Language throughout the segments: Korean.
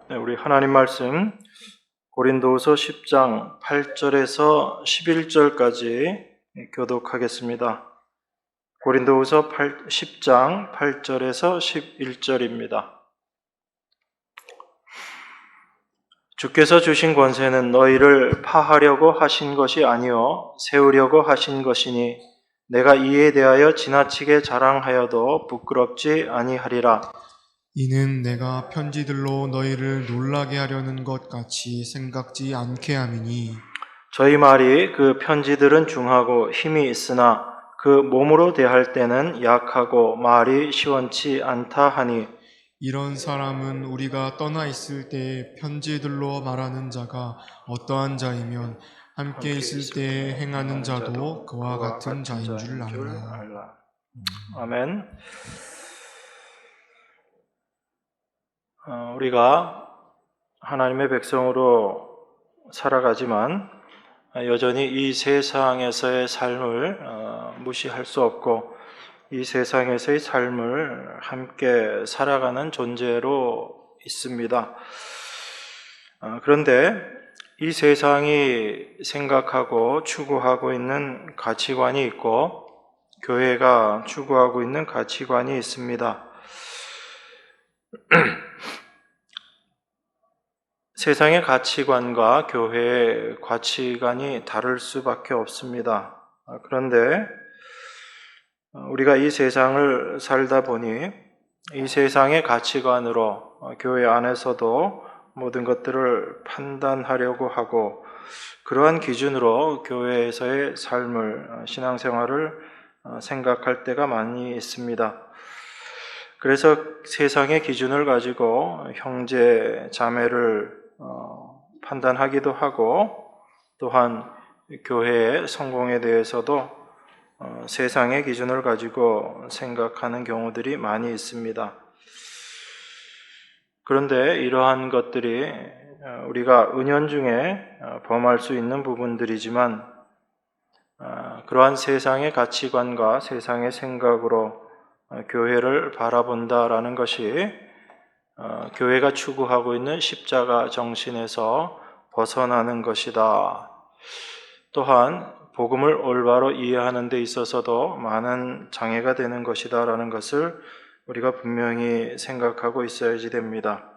네, 우리 하나님 말씀 고린도후서 10장 8절에서 11절까지 교독하겠습니다. 고린도후서 10장 8절에서 11절입니다. 주께서 주신 권세는 너희를 파하려고 하신 것이 아니요 세우려고 하신 것이니 내가 이에 대하여 지나치게 자랑하여도 부끄럽지 아니하리라. 이는 내가 편지들로 너희를 놀라게 하려는 것 같이 생각지 않게 함이니 저희 말이 그 편지들은 중하고 힘이 있으나 그 몸으로 대할 때는 약하고 말이 시원치 않다 하니 이런 사람은 우리가 떠나 있을 때에 편지들로 말하는 자가 어떠한 자이면 함께 있을 때에 행하는 자도 그와 같은 자인 줄 알라. 아멘. 우리가 하나님의 백성으로 살아가지만 여전히 이 세상에서의 삶을 무시할 수 없고 이 세상에서의 삶을 함께 살아가는 존재로 있습니다. 그런데 이 세상이 생각하고 추구하고 있는 가치관이 있고 교회가 추구하고 있는 가치관이 있습니다. 세상의 가치관과 교회의 가치관이 다를 수밖에 없습니다. 그런데 우리가 이 세상을 살다 보니 이 세상의 가치관으로 교회 안에서도 모든 것들을 판단하려고 하고 그러한 기준으로 교회에서의 삶을, 신앙생활을 생각할 때가 많이 있습니다. 그래서 세상의 기준을 가지고 형제, 자매를 판단하기도 하고 또한 교회의 성공에 대해서도 세상의 기준을 가지고 생각하는 경우들이 많이 있습니다. 그런데 이러한 것들이 우리가 은연중에 범할 수 있는 부분들이지만 그러한 세상의 가치관과 세상의 생각으로 교회를 바라본다라는 것이 교회가 추구하고 있는 십자가 정신에서 벗어나는 것이다. 또한 복음을 올바로 이해하는 데 있어서도 많은 장애가 되는 것이다 라는 것을 우리가 분명히 생각하고 있어야지 됩니다.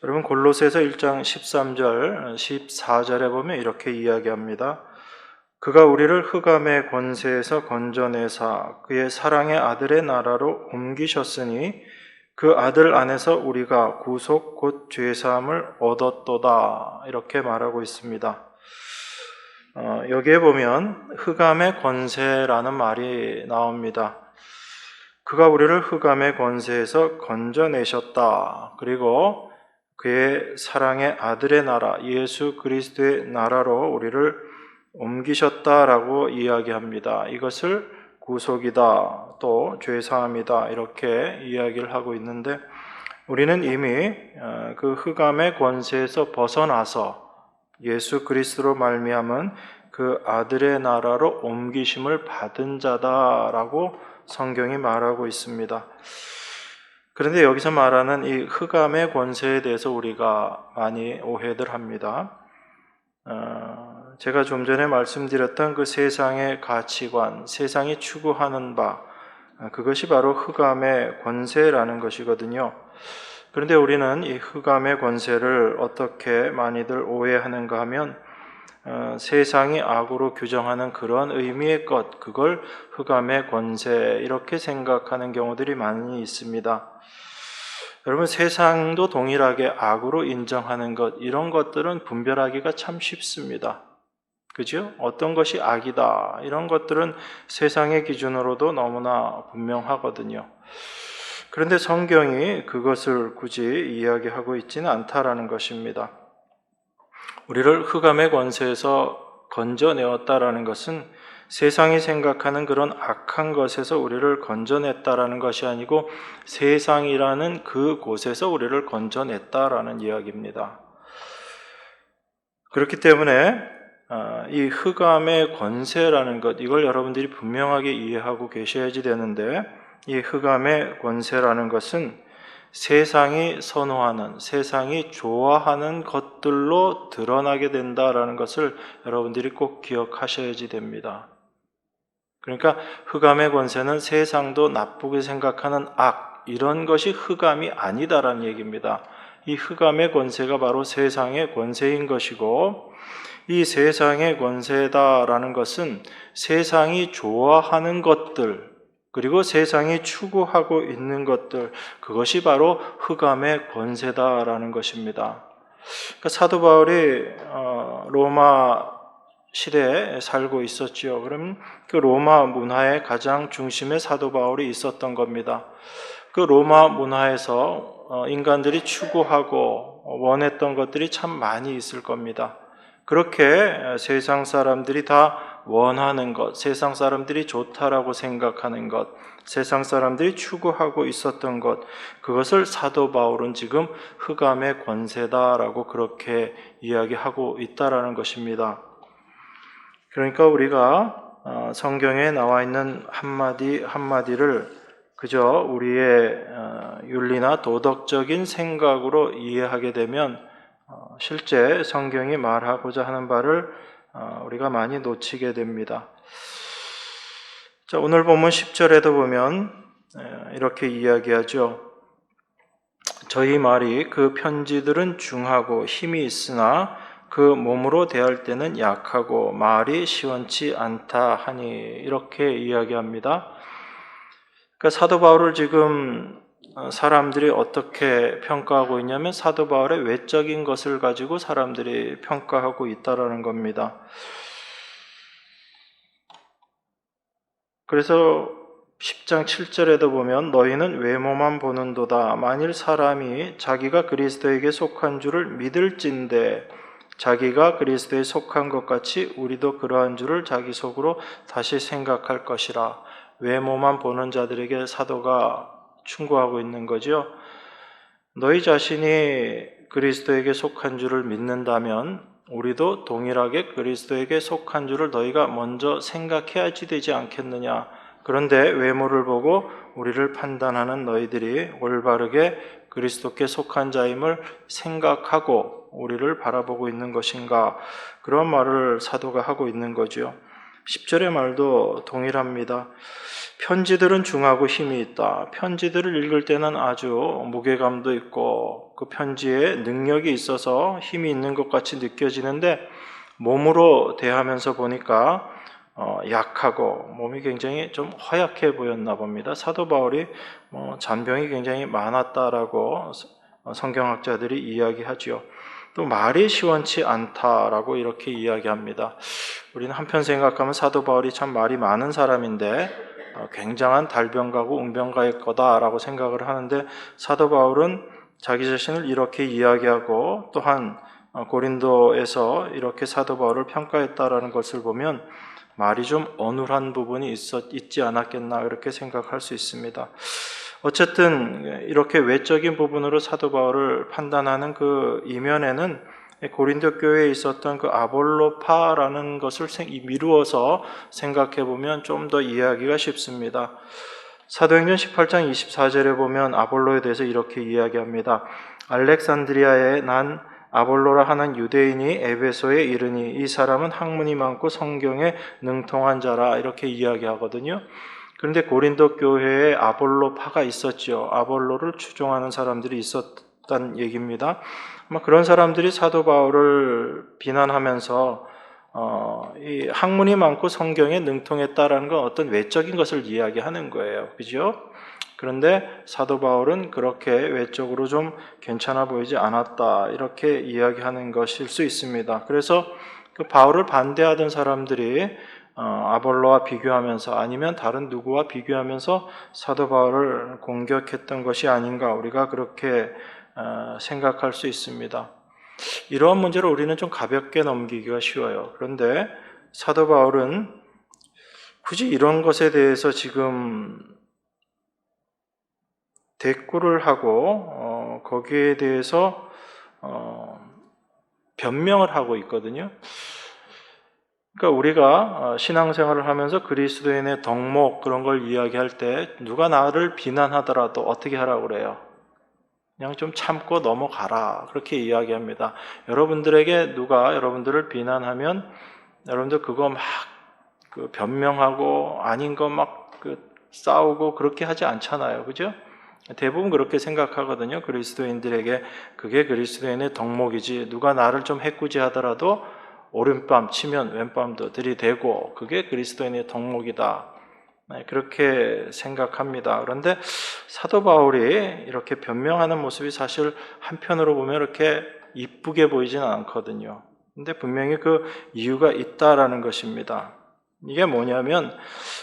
여러분 골로새서 1장 13절, 14절에 보면 이렇게 이야기합니다. 그가 우리를 흑암의 권세에서 건져내사 그의 사랑의 아들의 나라로 옮기셨으니 그 아들 안에서 우리가 구속 곧 죄사함을 얻었도다 이렇게 말하고 있습니다. 여기에 보면 흑암의 권세라는 말이 나옵니다. 그가 우리를 흑암의 권세에서 건져내셨다. 그리고 그의 사랑의 아들의 나라, 예수 그리스도의 나라로 우리를 옮기셨다라고 이야기합니다. 이것을 구속이다, 또 죄사함이다 이렇게 이야기를 하고 있는데 우리는 이미 그 흑암의 권세에서 벗어나서 예수 그리스도로 말미암은 그 아들의 나라로 옮기심을 받은 자다라고 성경이 말하고 있습니다. 그런데 여기서 말하는 이 흑암의 권세에 대해서 우리가 많이 오해들 합니다. 제가 좀 전에 말씀드렸던 그 세상의 가치관, 세상이 추구하는 바, 그것이 바로 흑암의 권세라는 것이거든요. 그런데 우리는 이 흑암의 권세를 어떻게 많이들 오해하는가 하면 세상이 악으로 규정하는 그런 의미의 것, 그걸 흑암의 권세 이렇게 생각하는 경우들이 많이 있습니다. 여러분 세상도 동일하게 악으로 인정하는 것, 이런 것들은 분별하기가 참 쉽습니다. 그죠? 어떤 것이 악이다 이런 것들은 세상의 기준으로도 너무나 분명하거든요. 그런데 성경이 그것을 굳이 이야기하고 있지는 않다라는 것입니다. 우리를 흑암의 권세에서 건져내었다라는 것은 세상이 생각하는 그런 악한 것에서 우리를 건져냈다라는 것이 아니고 세상이라는 그 곳에서 우리를 건져냈다라는 이야기입니다. 그렇기 때문에 이 흑암의 권세라는 것, 이걸 여러분들이 분명하게 이해하고 계셔야지 되는데 이 흑암의 권세라는 것은 세상이 선호하는, 세상이 좋아하는 것들로 드러나게 된다라는 것을 여러분들이 꼭 기억하셔야지 됩니다. 그러니까 흑암의 권세는 세상도 나쁘게 생각하는 악, 이런 것이 흑암이 아니다라는 얘기입니다. 이 흑암의 권세가 바로 세상의 권세인 것이고, 이 세상의 권세다라는 것은 세상이 좋아하는 것들, 그리고 세상이 추구하고 있는 것들, 그것이 바로 흑암의 권세다라는 것입니다. 그러니까 사도 바울이 로마 시대에 살고 있었지요. 그럼 그 로마 문화의 가장 중심에 사도 바울이 있었던 겁니다. 그 로마 문화에서 인간들이 추구하고 원했던 것들이 참 많이 있을 겁니다. 그렇게 세상 사람들이 다 원하는 것, 세상 사람들이 좋다라고 생각하는 것, 세상 사람들이 추구하고 있었던 것, 그것을 사도 바울은 지금 흑암의 권세다라고 그렇게 이야기하고 있다라는 것입니다. 그러니까 우리가 성경에 나와 있는 한마디 한마디를 그저 우리의 윤리나 도덕적인 생각으로 이해하게 되면 실제 성경이 말하고자 하는 바를 우리가 많이 놓치게 됩니다. 자, 오늘 본문 10절에도 보면 이렇게 이야기하죠. 저희 말이 그 편지들은 중하고 힘이 있으나 그 몸으로 대할 때는 약하고 말이 시원치 않다 하니, 이렇게 이야기합니다. 그러니까 사도 바울을 지금 사람들이 어떻게 평가하고 있냐면 사도 바울의 외적인 것을 가지고 사람들이 평가하고 있다라는 겁니다. 그래서 10장 7절에도 보면 너희는 외모만 보는도다. 만일 사람이 자기가 그리스도에게 속한 줄을 믿을진대 자기가 그리스도에 속한 것 같이 우리도 그러한 줄을 자기 속으로 다시 생각할 것이라. 외모만 보는 자들에게 사도가 충고하고 있는 거죠. 너희 자신이 그리스도에게 속한 줄을 믿는다면 우리도 동일하게 그리스도에게 속한 줄을 너희가 먼저 생각해야지 되지 않겠느냐. 그런데 외모를 보고 우리를 판단하는 너희들이 올바르게 그리스도께 속한 자임을 생각하고 우리를 바라보고 있는 것인가, 그런 말을 사도가 하고 있는 거죠. 10절의 말도 동일합니다. 편지들은 중하고 힘이 있다. 편지들을 읽을 때는 아주 무게감도 있고 그 편지에 능력이 있어서 힘이 있는 것 같이 느껴지는데 몸으로 대하면서 보니까 약하고 몸이 굉장히 좀 허약해 보였나 봅니다. 사도 바울이 잔병이 굉장히 많았다라고 성경학자들이 이야기하지요. 또 말이 시원치 않다라고 이렇게 이야기합니다. 우리는 한편 생각하면 사도 바울이 참 말이 많은 사람인데 굉장한 달변가고 웅변가일 거다라고 생각을 하는데, 사도 바울은 자기 자신을 이렇게 이야기하고 또한 고린도에서 이렇게 사도 바울을 평가했다라는 것을 보면 말이 좀 어눌한 부분이 있지 않았겠나, 그렇게 생각할 수 있습니다. 어쨌든 이렇게 외적인 부분으로 사도 바울을 판단하는 그 이면에는 고린도 교회에 있었던 그 아볼로파라는 것을 미루어서 생각해 보면 좀 더 이해하기가 쉽습니다. 사도행전 18장 24절에 보면 아볼로에 대해서 이렇게 이야기합니다. 알렉산드리아에 난 아볼로라 하는 유대인이 에베소에 이르니 이 사람은 학문이 많고 성경에 능통한 자라, 이렇게 이야기하거든요. 그런데 고린도 교회에 아볼로파가 있었죠. 아볼로를 추종하는 사람들이 있었다는 얘기입니다. 아마 그런 사람들이 사도 바울을 비난하면서 이 학문이 많고 성경에 능통했다라는 건 어떤 외적인 것을 이야기하는 거예요. 그죠? 그런데 사도 바울은 그렇게 외적으로 좀 괜찮아 보이지 않았다, 이렇게 이야기하는 것일 수 있습니다. 그래서 그 바울을 반대하던 사람들이 아볼로와 비교하면서 아니면 다른 누구와 비교하면서 사도 바울을 공격했던 것이 아닌가, 우리가 그렇게 생각할 수 있습니다. 이러한 문제를 우리는 좀 가볍게 넘기기가 쉬워요. 그런데 사도 바울은 굳이 이런 것에 대해서 지금 대꾸를 하고 거기에 대해서 변명을 하고 있거든요. 그러니까 우리가 신앙생활을 하면서 그리스도인의 덕목 그런 걸 이야기할 때 누가 나를 비난하더라도 어떻게 하라고 그래요? 그냥 좀 참고 넘어가라. 그렇게 이야기합니다. 여러분들에게 누가 여러분들을 비난하면 여러분들 그거 막 변명하고 아닌 거 막 싸우고 그렇게 하지 않잖아요. 그죠? 대부분 그렇게 생각하거든요. 그리스도인들에게 그게 그리스도인의 덕목이지. 누가 나를 좀 해꾸지 하더라도 오른밤 치면 왼밤도 들이대고 그게 그리스도인의 덕목이다. 그렇게 생각합니다. 그런데 사도 바울이 이렇게 변명하는 모습이 사실 한편으로 보면 이렇게 이쁘게 보이지는 않거든요. 근데 분명히 그 이유가 있다라는 것입니다. 이게 뭐냐면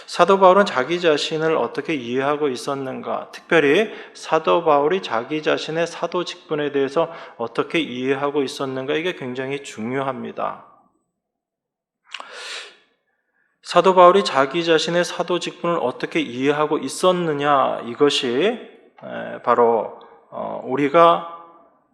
사도 바울은 자기 자신을 어떻게 이해하고 있었는가, 특별히 사도 바울이 자기 자신의 사도 직분에 대해서 어떻게 이해하고 있었는가, 이게 굉장히 중요합니다. 사도 바울이 자기 자신의 사도 직분을 어떻게 이해하고 있었느냐, 이것이 바로 우리가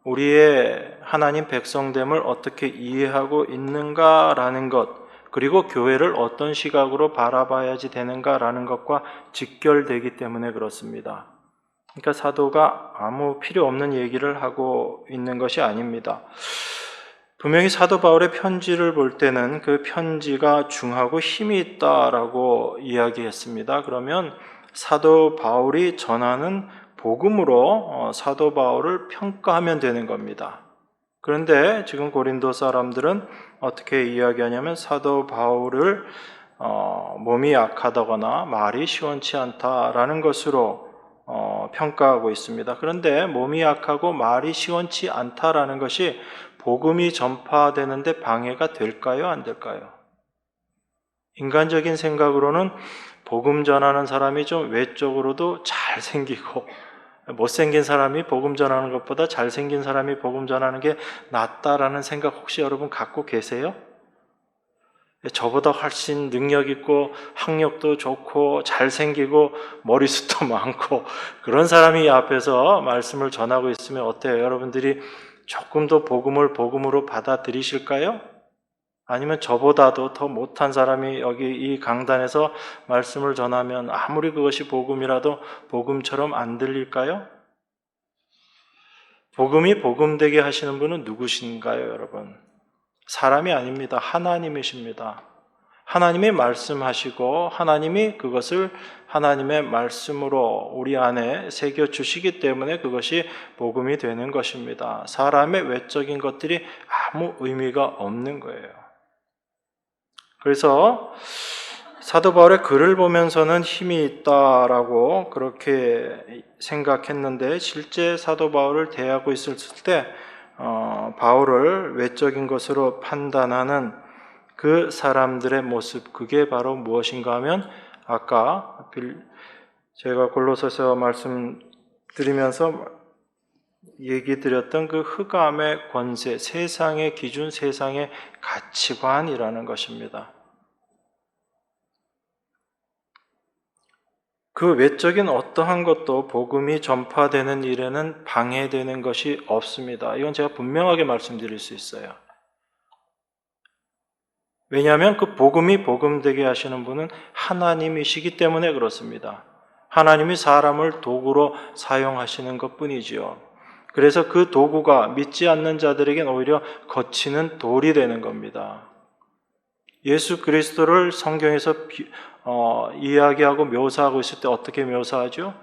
우리의 하나님 백성됨을 어떻게 이해하고 있는가라는 것, 그리고 교회를 어떤 시각으로 바라봐야지 되는가라는 것과 직결되기 때문에 그렇습니다. 그러니까 사도가 아무 필요 없는 얘기를 하고 있는 것이 아닙니다. 분명히 사도 바울의 편지를 볼 때는 그 편지가 중하고 힘이 있다라고 이야기했습니다. 그러면 사도 바울이 전하는 복음으로 사도 바울을 평가하면 되는 겁니다. 그런데 지금 고린도 사람들은 어떻게 이야기하냐면 사도 바울을 몸이 약하다거나 말이 시원치 않다라는 것으로 평가하고 있습니다. 그런데 몸이 약하고 말이 시원치 않다라는 것이 복음이 전파되는데 방해가 될까요? 안 될까요? 인간적인 생각으로는 복음 전하는 사람이 좀 외적으로도 잘생기고 못생긴 사람이 복음 전하는 것보다 잘생긴 사람이 복음 전하는 게 낫다라는 생각 혹시 여러분 갖고 계세요? 저보다 훨씬 능력 있고 학력도 좋고 잘생기고 머리숱도 많고 그런 사람이 앞에서 말씀을 전하고 있으면 어때요? 여러분들이 조금 더 복음을 복음으로 받아들이실까요? 아니면 저보다도 더 못한 사람이 여기 이 강단에서 말씀을 전하면 아무리 그것이 복음이라도 복음처럼 안 들릴까요? 복음이 복음되게 하시는 분은 누구신가요, 여러분? 사람이 아닙니다. 하나님이십니다. 하나님이 말씀하시고 하나님이 그것을 하나님의 말씀으로 우리 안에 새겨주시기 때문에 그것이 복음이 되는 것입니다. 사람의 외적인 것들이 아무 의미가 없는 거예요. 그래서 사도 바울의 글을 보면서는 힘이 있다라고 그렇게 생각했는데 실제 사도 바울을 대하고 있을 때 바울을 외적인 것으로 판단하는 그 사람들의 모습, 그게 바로 무엇인가 하면 아까 제가 골로새서 말씀드리면서 얘기 드렸던 그 흑암의 권세, 세상의 기준, 세상의 가치관이라는 것입니다. 그 외적인 어떠한 것도 복음이 전파되는 일에는 방해되는 것이 없습니다. 이건 제가 분명하게 말씀드릴 수 있어요. 왜냐하면 그 복음이 복음되게 하시는 분은 하나님이시기 때문에 그렇습니다. 하나님이 사람을 도구로 사용하시는 것뿐이지요. 그래서 그 도구가 믿지 않는 자들에겐 오히려 거치는 돌이 되는 겁니다. 예수 그리스도를 성경에서 이야기하고 묘사하고 있을 때 어떻게 묘사하죠?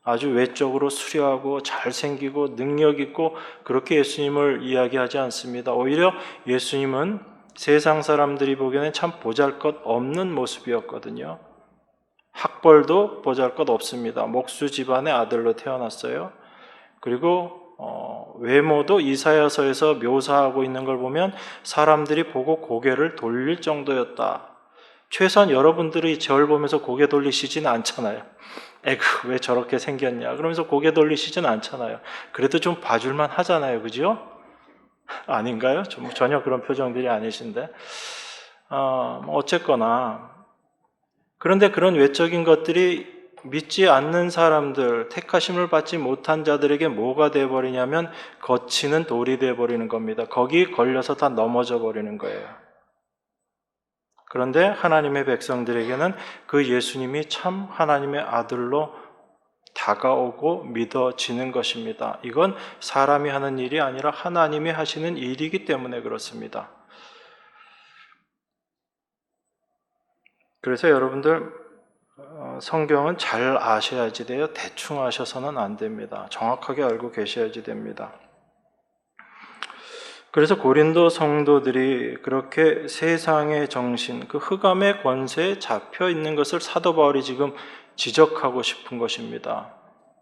아주 외적으로 수려하고 잘생기고 능력 있고 그렇게 예수님을 이야기하지 않습니다. 오히려 예수님은 세상 사람들이 보기에는 참 보잘것 없는 모습이었거든요. 학벌도 보잘것 없습니다. 목수 집안의 아들로 태어났어요. 그리고 외모도 이사야서에서 묘사하고 있는 걸 보면 사람들이 보고 고개를 돌릴 정도였다. 최소한 여러분들이 저를 보면서 고개 돌리시지는 않잖아요. 에그 왜 저렇게 생겼냐 그러면서 고개 돌리시진 않잖아요. 그래도 좀 봐줄만 하잖아요. 그죠? 아닌가요? 전혀 그런 표정들이 아니신데 어쨌거나 그런데 그런 외적인 것들이 믿지 않는 사람들, 택하심을 받지 못한 자들에게 뭐가 되어버리냐면 거치는 돌이 되어버리는 겁니다. 거기 걸려서 다 넘어져 버리는 거예요. 그런데 하나님의 백성들에게는 그 예수님이 참 하나님의 아들로 다가오고 믿어지는 것입니다. 이건 사람이 하는 일이 아니라 하나님이 하시는 일이기 때문에 그렇습니다. 그래서 여러분들 성경은 잘 아셔야지 돼요. 대충 아셔서는 안 됩니다. 정확하게 알고 계셔야지 됩니다. 그래서 고린도 성도들이 그렇게 세상의 정신, 그 흑암의 권세에 잡혀 있는 것을 사도 바울이 지금 지적하고 싶은 것입니다.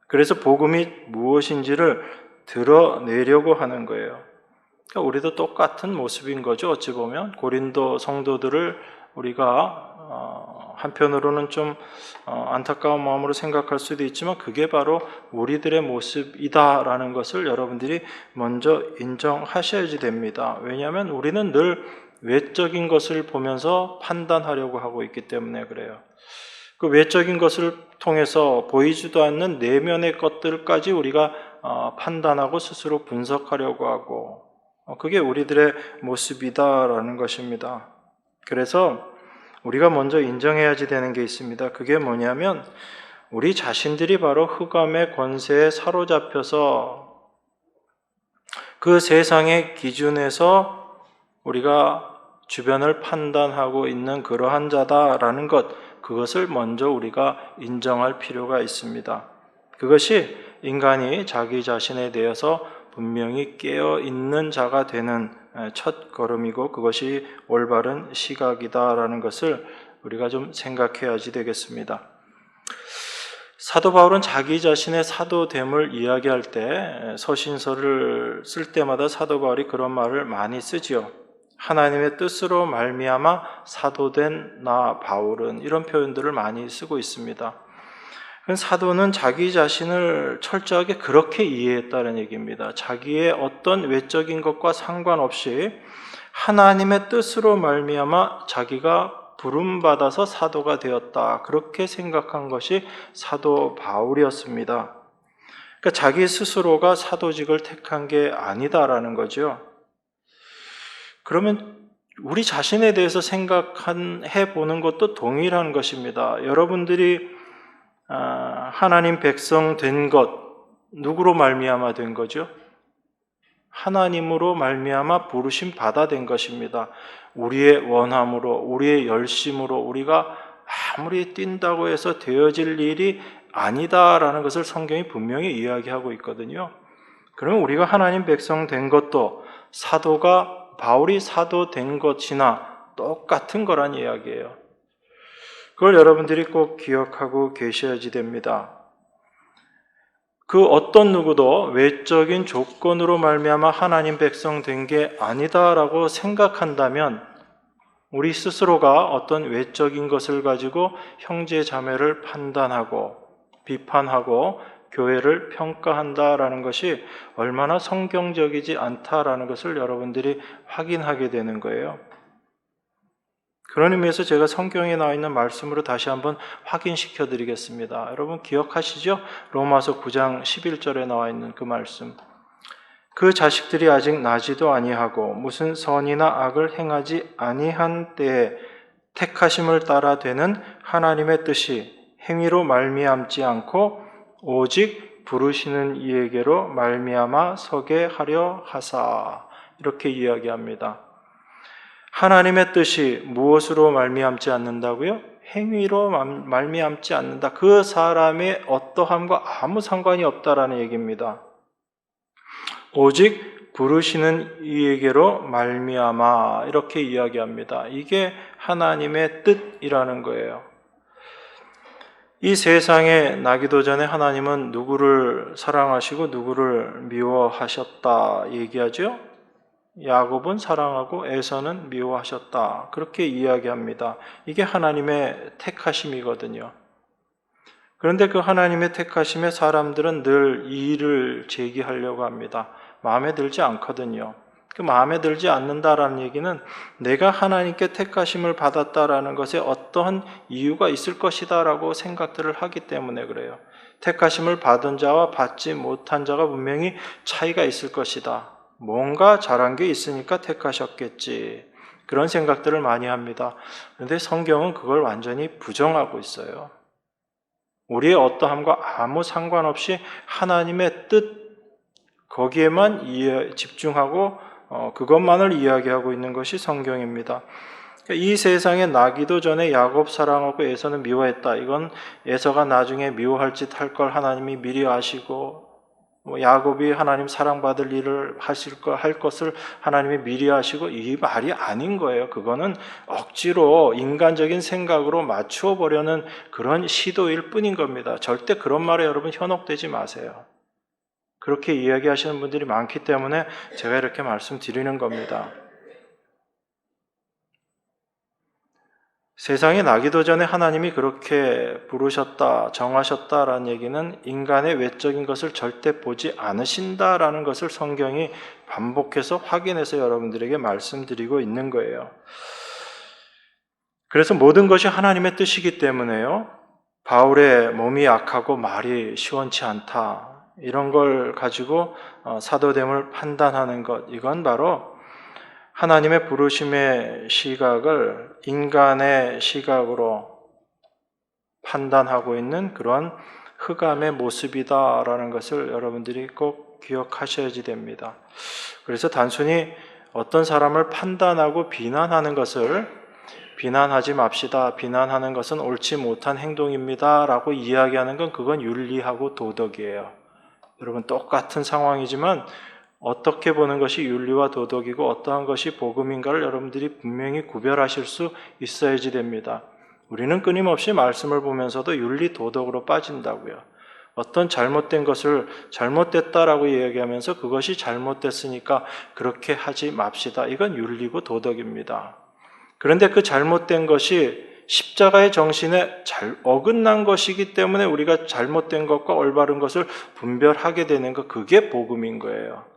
그래서 복음이 무엇인지를 드러내려고 하는 거예요. 그러니까 우리도 똑같은 모습인 거죠. 어찌 보면 고린도 성도들을 우리가 한편으로는 좀 안타까운 마음으로 생각할 수도 있지만 그게 바로 우리들의 모습이다라는 것을 여러분들이 먼저 인정하셔야지 됩니다. 왜냐하면 우리는 늘 외적인 것을 보면서 판단하려고 하고 있기 때문에 그래요. 그 외적인 것을 통해서 보이지도 않는 내면의 것들까지 우리가 판단하고 스스로 분석하려고 하고 그게 우리들의 모습이다라는 것입니다. 그래서 우리가 먼저 인정해야지 되는 게 있습니다. 그게 뭐냐면 우리 자신들이 바로 흑암의 권세에 사로잡혀서 그 세상의 기준에서 우리가 주변을 판단하고 있는 그러한 자다라는 것, 그것을 먼저 우리가 인정할 필요가 있습니다. 그것이 인간이 자기 자신에 대해서 분명히 깨어있는 자가 되는 첫 걸음이고 그것이 올바른 시각이다라는 것을 우리가 좀 생각해야지 되겠습니다. 사도 바울은 자기 자신의 사도됨을 이야기할 때 서신서를 쓸 때마다 사도 바울이 그런 말을 많이 쓰지요. 하나님의 뜻으로 말미암아 사도된 나 바울은 이런 표현들을 많이 쓰고 있습니다. 사도는 자기 자신을 철저하게 그렇게 이해했다는 얘기입니다. 자기의 어떤 외적인 것과 상관없이 하나님의 뜻으로 말미암아 자기가 부름받아서 사도가 되었다. 그렇게 생각한 것이 사도 바울이었습니다. 그러니까 자기 스스로가 사도직을 택한 게 아니다라는 거죠. 그러면 우리 자신에 대해서 생각해 보는 것도 동일한 것입니다. 여러분들이 하나님 백성 된 것, 누구로 말미암아 된 거죠? 하나님으로 말미암아 부르심 받아 된 것입니다. 우리의 원함으로, 우리의 열심으로 우리가 아무리 뛴다고 해서 되어질 일이 아니다라는 것을 성경이 분명히 이야기하고 있거든요. 그러면 우리가 하나님 백성 된 것도 사도가 바울이 사도 된 것이나 똑같은 거란 이야기예요. 그걸 여러분들이 꼭 기억하고 계셔야지 됩니다. 그 어떤 누구도 외적인 조건으로 말미암아 하나님 백성 된 게 아니다라고 생각한다면 우리 스스로가 어떤 외적인 것을 가지고 형제 자매를 판단하고 비판하고 교회를 평가한다라는 것이 얼마나 성경적이지 않다라는 것을 여러분들이 확인하게 되는 거예요. 그런 의미에서 제가 성경에 나와 있는 말씀으로 다시 한번 확인시켜 드리겠습니다. 여러분 기억하시죠? 로마서 9장 11절에 나와 있는 그 말씀. 그 자식들이 아직 나지도 아니하고 무슨 선이나 악을 행하지 아니한 때에 택하심을 따라 되는 하나님의 뜻이 행위로 말미암지 않고 오직 부르시는 이에게로 말미암아 서게 하려 하사. 이렇게 이야기합니다. 하나님의 뜻이 무엇으로 말미암지 않는다고요? 행위로 말미암지 않는다. 그 사람의 어떠함과 아무 상관이 없다라는 얘기입니다. 오직 부르시는 이에게로 말미암아 이렇게 이야기합니다. 이게 하나님의 뜻이라는 거예요. 이 세상에 나기도 전에 하나님은 누구를 사랑하시고 누구를 미워하셨다 얘기하죠? 야곱은 사랑하고 에서는 미워하셨다. 그렇게 이야기합니다. 이게 하나님의 택하심이거든요. 그런데 그 하나님의 택하심에 사람들은 늘 이의를 제기하려고 합니다. 마음에 들지 않거든요. 그 마음에 들지 않는다라는 얘기는 내가 하나님께 택하심을 받았다라는 것에 어떠한 이유가 있을 것이다라고 생각들을 하기 때문에 그래요. 택하심을 받은 자와 받지 못한 자가 분명히 차이가 있을 것이다. 뭔가 잘한 게 있으니까 택하셨겠지. 그런 생각들을 많이 합니다. 그런데 성경은 그걸 완전히 부정하고 있어요. 우리의 어떠함과 아무 상관없이 하나님의 뜻, 거기에만 집중하고 그것만을 이야기하고 있는 것이 성경입니다. 이 세상에 나기도 전에 야곱 사랑하고 에서는 미워했다. 이건 에서가 나중에 미워할 짓 할 걸 하나님이 미리 아시고, 야곱이 하나님 사랑받을 일을 할 것을 하나님이 미리 하시고, 이 말이 아닌 거예요. 그거는 억지로 인간적인 생각으로 맞추어 보려는 그런 시도일 뿐인 겁니다. 절대 그런 말에 여러분 현혹되지 마세요. 그렇게 이야기하시는 분들이 많기 때문에 제가 이렇게 말씀드리는 겁니다. 세상에 나기도 전에 하나님이 그렇게 부르셨다, 정하셨다라는 얘기는 인간의 외적인 것을 절대 보지 않으신다라는 것을 성경이 반복해서 확인해서 여러분들에게 말씀드리고 있는 거예요. 그래서 모든 것이 하나님의 뜻이기 때문에요. 바울의 몸이 약하고 말이 시원치 않다. 이런 걸 가지고 사도됨을 판단하는 것, 이건 바로 하나님의 부르심의 시각을 인간의 시각으로 판단하고 있는 그런 흑암의 모습이다라는 것을 여러분들이 꼭 기억하셔야지 됩니다. 그래서 단순히 어떤 사람을 판단하고 비난하는 것을 비난하지 맙시다. 비난하는 것은 옳지 못한 행동입니다. 라고 이야기하는 건 그건 윤리하고 도덕이에요. 여러분 똑같은 상황이지만 어떻게 보는 것이 윤리와 도덕이고 어떠한 것이 복음인가를 여러분들이 분명히 구별하실 수 있어야지 됩니다. 우리는 끊임없이 말씀을 보면서도 윤리 도덕으로 빠진다고요. 어떤 잘못된 것을 잘못됐다라고 이야기하면서 그것이 잘못됐으니까 그렇게 하지 맙시다. 이건 윤리고 도덕입니다. 그런데 그 잘못된 것이 십자가의 정신에 어긋난 것이기 때문에 우리가 잘못된 것과 올바른 것을 분별하게 되는 것, 그게 복음인 거예요.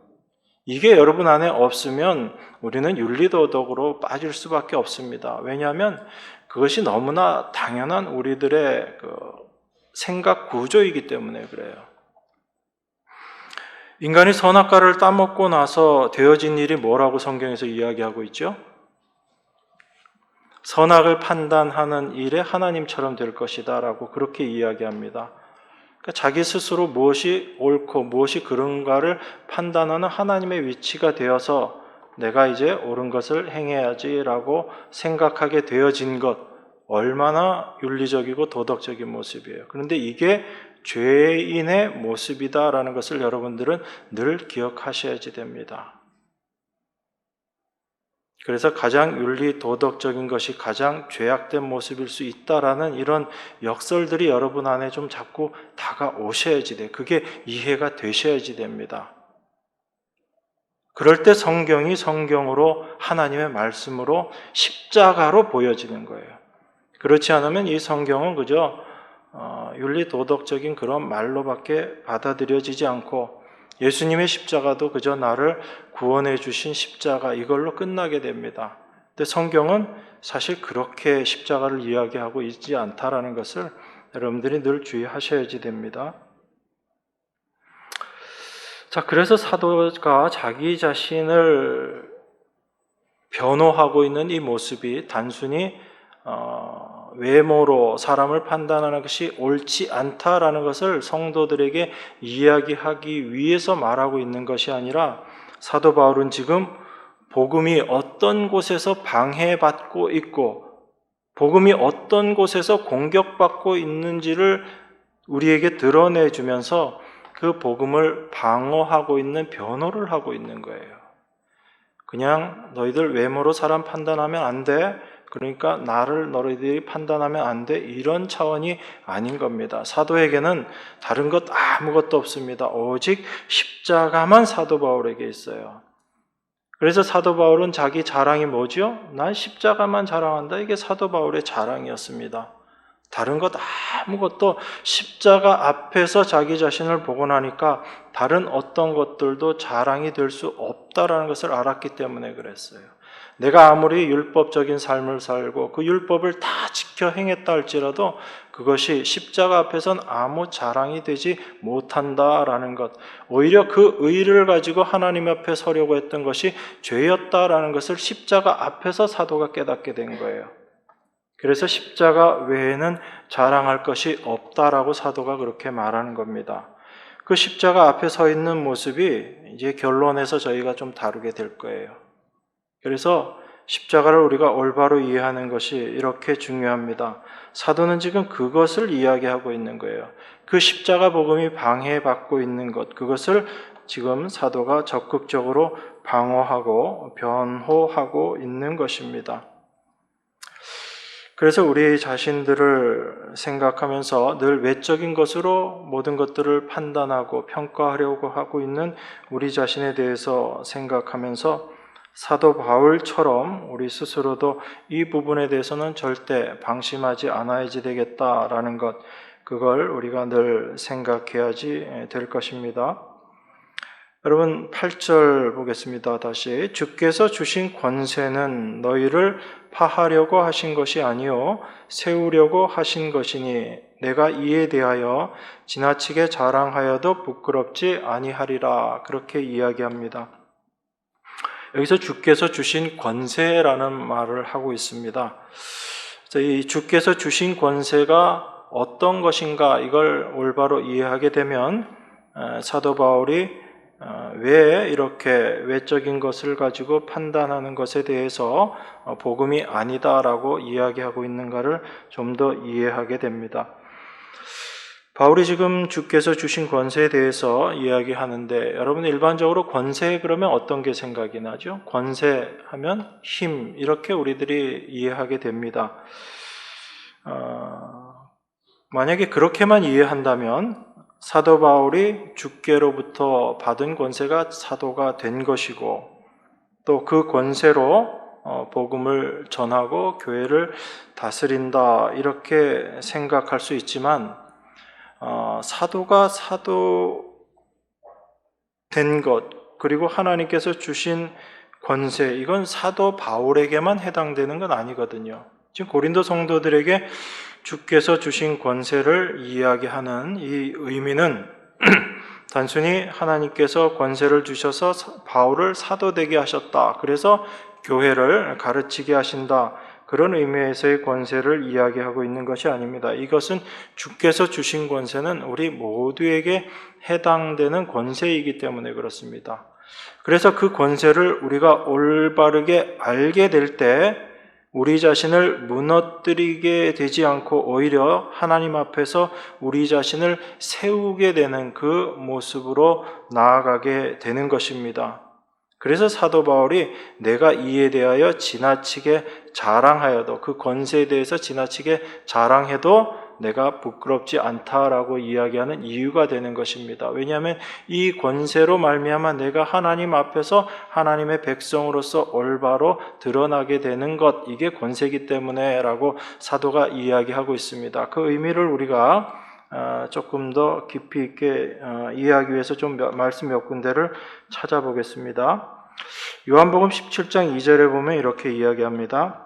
이게 여러분 안에 없으면 우리는 윤리도덕으로 빠질 수밖에 없습니다. 왜냐하면 그것이 너무나 당연한 우리들의 생각 구조이기 때문에 그래요. 인간이 선악과를 따먹고 나서 되어진 일이 뭐라고 성경에서 이야기하고 있죠? 선악을 판단하는 일에 하나님처럼 될 것이다 라고 그렇게 이야기합니다. 그러니까 자기 스스로 무엇이 옳고 무엇이 그른가를 판단하는 하나님의 위치가 되어서 내가 이제 옳은 것을 행해야지 라고 생각하게 되어진 것, 얼마나 윤리적이고 도덕적인 모습이에요. 그런데 이게 죄인의 모습이다라는 것을 여러분들은 늘 기억하셔야지 됩니다. 그래서 가장 윤리 도덕적인 것이 가장 죄악된 모습일 수 있다라는 이런 역설들이 여러분 안에 좀 자꾸 다가오셔야지 돼요. 그게 이해가 되셔야지 됩니다. 그럴 때 성경이 성경으로 하나님의 말씀으로 십자가로 보여지는 거예요. 그렇지 않으면 이 성경은 그저 윤리 도덕적인 그런 말로밖에 받아들여지지 않고 예수님의 십자가도 그저 나를 구원해 주신 십자가 이걸로 끝나게 됩니다. 근데 성경은 사실 그렇게 십자가를 이야기하고 있지 않다라는 것을 여러분들이 늘 주의하셔야지 됩니다. 자, 그래서 사도가 자기 자신을 변호하고 있는 이 모습이 단순히 외모로 사람을 판단하는 것이 옳지 않다라는 것을 성도들에게 이야기하기 위해서 말하고 있는 것이 아니라 사도 바울은 지금 복음이 어떤 곳에서 방해받고 있고 복음이 어떤 곳에서 공격받고 있는지를 우리에게 드러내주면서 그 복음을 방어하고 있는 변호를 하고 있는 거예요. 그냥 너희들 외모로 사람 판단하면 안 돼. 그러니까 나를 너희들이 판단하면 안 돼. 이런 차원이 아닌 겁니다. 사도에게는 다른 것 아무것도 없습니다. 오직 십자가만 사도 바울에게 있어요. 그래서 사도 바울은 자기 자랑이 뭐죠? 난 십자가만 자랑한다. 이게 사도 바울의 자랑이었습니다. 다른 것 아무것도 십자가 앞에서 자기 자신을 보고 나니까 다른 어떤 것들도 자랑이 될 수 없다라는 것을 알았기 때문에 그랬어요. 내가 아무리 율법적인 삶을 살고 그 율법을 다 지켜 행했다 할지라도 그것이 십자가 앞에선 아무 자랑이 되지 못한다라는 것, 오히려 그 의를 가지고 하나님 앞에 서려고 했던 것이 죄였다라는 것을 십자가 앞에서 사도가 깨닫게 된 거예요. 그래서 십자가 외에는 자랑할 것이 없다라고 사도가 그렇게 말하는 겁니다. 그 십자가 앞에 서 있는 모습이 이제 결론에서 저희가 좀 다루게 될 거예요. 그래서 십자가를 우리가 올바로 이해하는 것이 이렇게 중요합니다. 사도는 지금 그것을 이야기하고 있는 거예요. 그 십자가 복음이 방해받고 있는 것, 그것을 지금 사도가 적극적으로 방어하고 변호하고 있는 것입니다. 그래서 우리 자신들을 생각하면서 늘 외적인 것으로 모든 것들을 판단하고 평가하려고 하고 있는 우리 자신에 대해서 생각하면서 사도 바울처럼 우리 스스로도 이 부분에 대해서는 절대 방심하지 않아야지 되겠다라는 것, 그걸 우리가 늘 생각해야지 될 것입니다. 여러분 8절 보겠습니다. 다시 주께서 주신 권세는 너희를 파하려고 하신 것이 아니요 세우려고 하신 것이니 내가 이에 대하여 지나치게 자랑하여도 부끄럽지 아니하리라. 그렇게 이야기합니다. 여기서 주께서 주신 권세라는 말을 하고 있습니다. 이 주께서 주신 권세가 어떤 것인가 이걸 올바로 이해하게 되면 사도 바울이 왜 이렇게 외적인 것을 가지고 판단하는 것에 대해서 복음이 아니다라고 이야기하고 있는가를 좀 더 이해하게 됩니다. 바울이 지금 주께서 주신 권세에 대해서 이야기하는데 여러분 일반적으로 권세 그러면 어떤 게 생각이 나죠? 권세하면 힘 이렇게 우리들이 이해하게 됩니다. 만약에 그렇게만 이해한다면 사도 바울이 주께로부터 받은 권세가 사도가 된 것이고 또 그 권세로 복음을 전하고 교회를 다스린다 이렇게 생각할 수 있지만 사도가 사도 된 것 그리고 하나님께서 주신 권세 이건 사도 바울에게만 해당되는 건 아니거든요. 지금 고린도 성도들에게 주께서 주신 권세를 이야기하는 이 의미는 단순히 하나님께서 권세를 주셔서 바울을 사도되게 하셨다. 그래서 교회를 가르치게 하신다. 그런 의미에서의 권세를 이야기하고 있는 것이 아닙니다. 이것은 주께서 주신 권세는 우리 모두에게 해당되는 권세이기 때문에 그렇습니다. 그래서 그 권세를 우리가 올바르게 알게 될 때 우리 자신을 무너뜨리게 되지 않고 오히려 하나님 앞에서 우리 자신을 세우게 되는 그 모습으로 나아가게 되는 것입니다. 그래서 사도 바울이 내가 이에 대하여 지나치게 자랑하여도 그 권세에 대해서 지나치게 자랑해도 내가 부끄럽지 않다라고 이야기하는 이유가 되는 것입니다. 왜냐하면 이 권세로 말미암아 내가 하나님 앞에서 하나님의 백성으로서 올바로 드러나게 되는 것 이게 권세이기 때문에 라고 사도가 이야기하고 있습니다. 그 의미를 우리가 조금 더 깊이 있게 이해하기 위해서 좀 말씀 몇 군데를 찾아보겠습니다. 요한복음 17장 2절에 보면 이렇게 이야기합니다.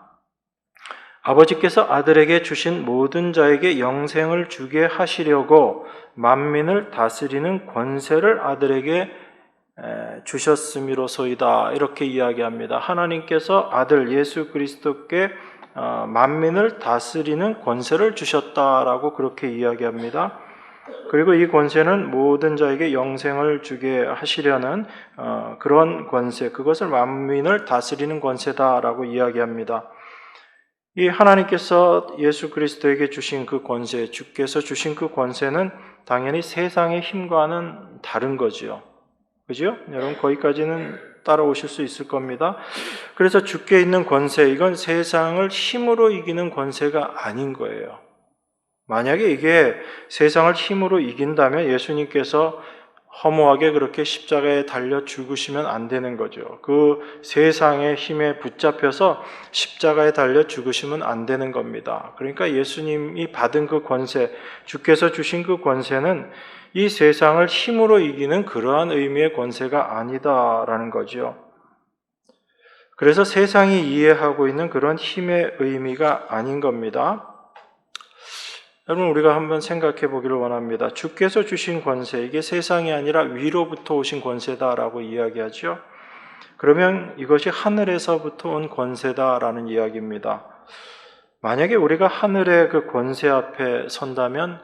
아버지께서 아들에게 주신 모든 자에게 영생을 주게 하시려고 만민을 다스리는 권세를 아들에게 주셨음이로소이다. 이렇게 이야기합니다. 하나님께서 아들 예수 그리스도께 만민을 다스리는 권세를 주셨다라고 그렇게 이야기합니다. 그리고 이 권세는 모든 자에게 영생을 주게 하시려는 그런 권세, 그것을 만민을 다스리는 권세다라고 이야기합니다. 이 하나님께서 예수 그리스도에게 주신 그 권세, 주께서 주신 그 권세는 당연히 세상의 힘과는 다른 거지요. 그죠? 여러분 거기까지는 따라오실 수 있을 겁니다. 그래서 주께 있는 권세, 이건 세상을 힘으로 이기는 권세가 아닌 거예요. 만약에 이게 세상을 힘으로 이긴다면 예수님께서 허무하게 그렇게 십자가에 달려 죽으시면 안 되는 거죠. 그 세상의 힘에 붙잡혀서 십자가에 달려 죽으시면 안 되는 겁니다. 그러니까 예수님이 받은 그 권세, 주께서 주신 그 권세는 이 세상을 힘으로 이기는 그러한 의미의 권세가 아니다라는 거죠. 그래서 세상이 이해하고 있는 그런 힘의 의미가 아닌 겁니다. 여러분 우리가 한번 생각해 보기를 원합니다. 주께서 주신 권세, 이게 세상이 아니라 위로부터 오신 권세다라고 이야기하죠. 그러면 이것이 하늘에서부터 온 권세다라는 이야기입니다. 만약에 우리가 하늘의 그 권세 앞에 선다면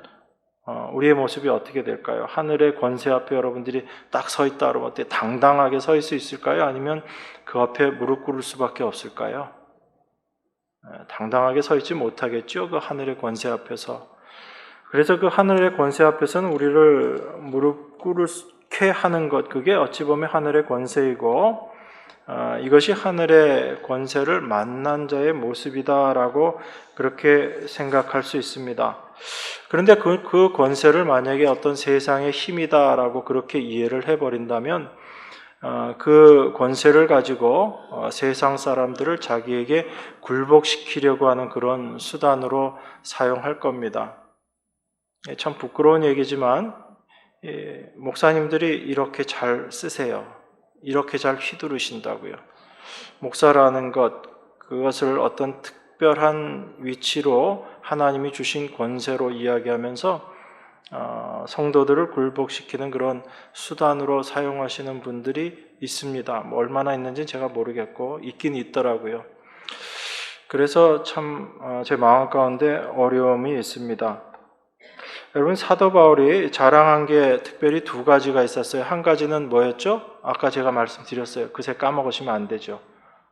우리의 모습이 어떻게 될까요? 하늘의 권세 앞에 여러분들이 딱 서 있다 그러면 어때? 당당하게 서 있을 수 있을까요? 아니면 그 앞에 무릎 꿇을 수밖에 없을까요? 당당하게 서 있지 못하겠죠. 그 하늘의 권세 앞에서. 그래서 그 하늘의 권세 앞에서는 우리를 무릎 꿇게 하는 것, 그게 어찌 보면 하늘의 권세이고 이것이 하늘의 권세를 만난 자의 모습이다라고 그렇게 생각할 수 있습니다. 그런데 그 권세를 만약에 어떤 세상의 힘이다라고 그렇게 이해를 해버린다면 그 권세를 가지고 세상 사람들을 자기에게 굴복시키려고 하는 그런 수단으로 사용할 겁니다. 참 부끄러운 얘기지만 목사님들이 이렇게 잘 쓰세요. 이렇게 잘 휘두르신다고요. 목사라는 그것을 어떤 특별한 위치로 하나님이 주신 권세로 이야기하면서 성도들을 굴복시키는 그런 수단으로 사용하시는 분들이 있습니다. 뭐 얼마나 있는지는 제가 모르겠고 있긴 있더라고요. 그래서 참 제 마음 가운데 어려움이 있습니다. 여러분, 사도 바울이 자랑한 게 특별히 두 가지가 있었어요. 한 가지는 뭐였죠? 아까 제가 말씀드렸어요. 그새 까먹으시면 안 되죠.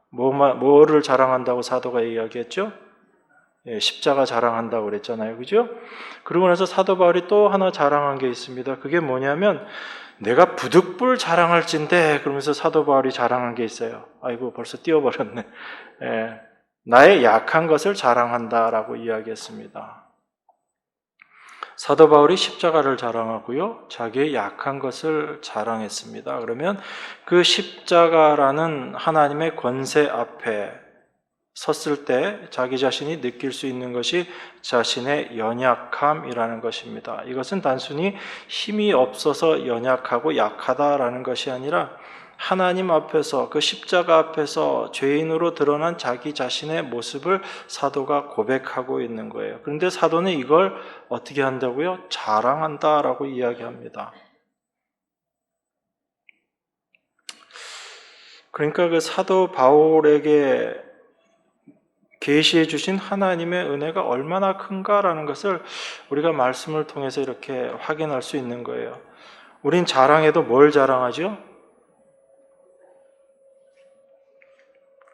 뭐를 자랑한다고 사도가 이야기했죠? 십자가 자랑한다고 그랬잖아요. 그죠? 그러고 나서 사도 바울이 또 하나 자랑한 게 있습니다. 그게 뭐냐면 내가 부득불 자랑할진데, 그러면서 사도 바울이 자랑한 게 있어요. 아이고, 벌써 띄워버렸네. 나의 약한 것을 자랑한다라고 이야기했습니다. 사도 바울이 십자가를 자랑하고요, 자기의 약한 것을 자랑했습니다. 그러면 그 십자가라는 하나님의 권세 앞에 섰을 때 자기 자신이 느낄 수 있는 것이 자신의 연약함이라는 것입니다. 이것은 단순히 힘이 없어서 연약하고 약하다라는 것이 아니라 하나님 앞에서, 그 십자가 앞에서 죄인으로 드러난 자기 자신의 모습을 사도가 고백하고 있는 거예요. 그런데 사도는 이걸 어떻게 한다고요? 자랑한다라고 이야기합니다. 그러니까 그 사도 바울에게 계시해 주신 하나님의 은혜가 얼마나 큰가라는 것을 우리가 말씀을 통해서 이렇게 확인할 수 있는 거예요. 우린 자랑해도 뭘 자랑하죠?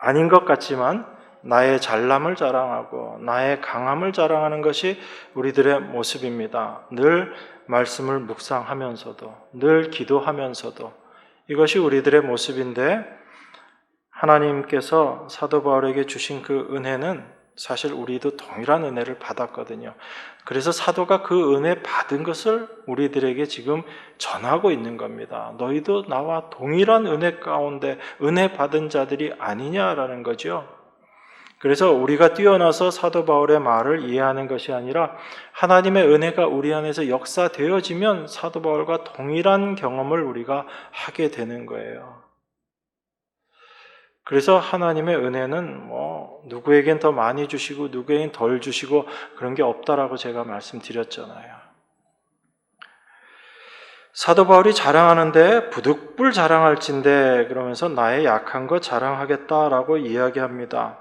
아닌 것 같지만 나의 잘남을 자랑하고 나의 강함을 자랑하는 것이 우리들의 모습입니다. 늘 말씀을 묵상하면서도, 늘 기도하면서도 이것이 우리들의 모습인데, 하나님께서 사도 바울에게 주신 그 은혜는 사실 우리도 동일한 은혜를 받았거든요. 그래서 사도가 그 은혜 받은 것을 우리들에게 지금 전하고 있는 겁니다. 너희도 나와 동일한 은혜 가운데 은혜 받은 자들이 아니냐라는 거죠. 그래서 우리가 뛰어나서 사도 바울의 말을 이해하는 것이 아니라 하나님의 은혜가 우리 안에서 역사되어지면 사도 바울과 동일한 경험을 우리가 하게 되는 거예요. 그래서 하나님의 은혜는 누구에겐 더 많이 주시고 누구에겐 덜 주시고 그런 게 없다라고 제가 말씀드렸잖아요. 사도 바울이 자랑하는데 부득불 자랑할진대, 그러면서 나의 약한 것 자랑하겠다라고 이야기합니다.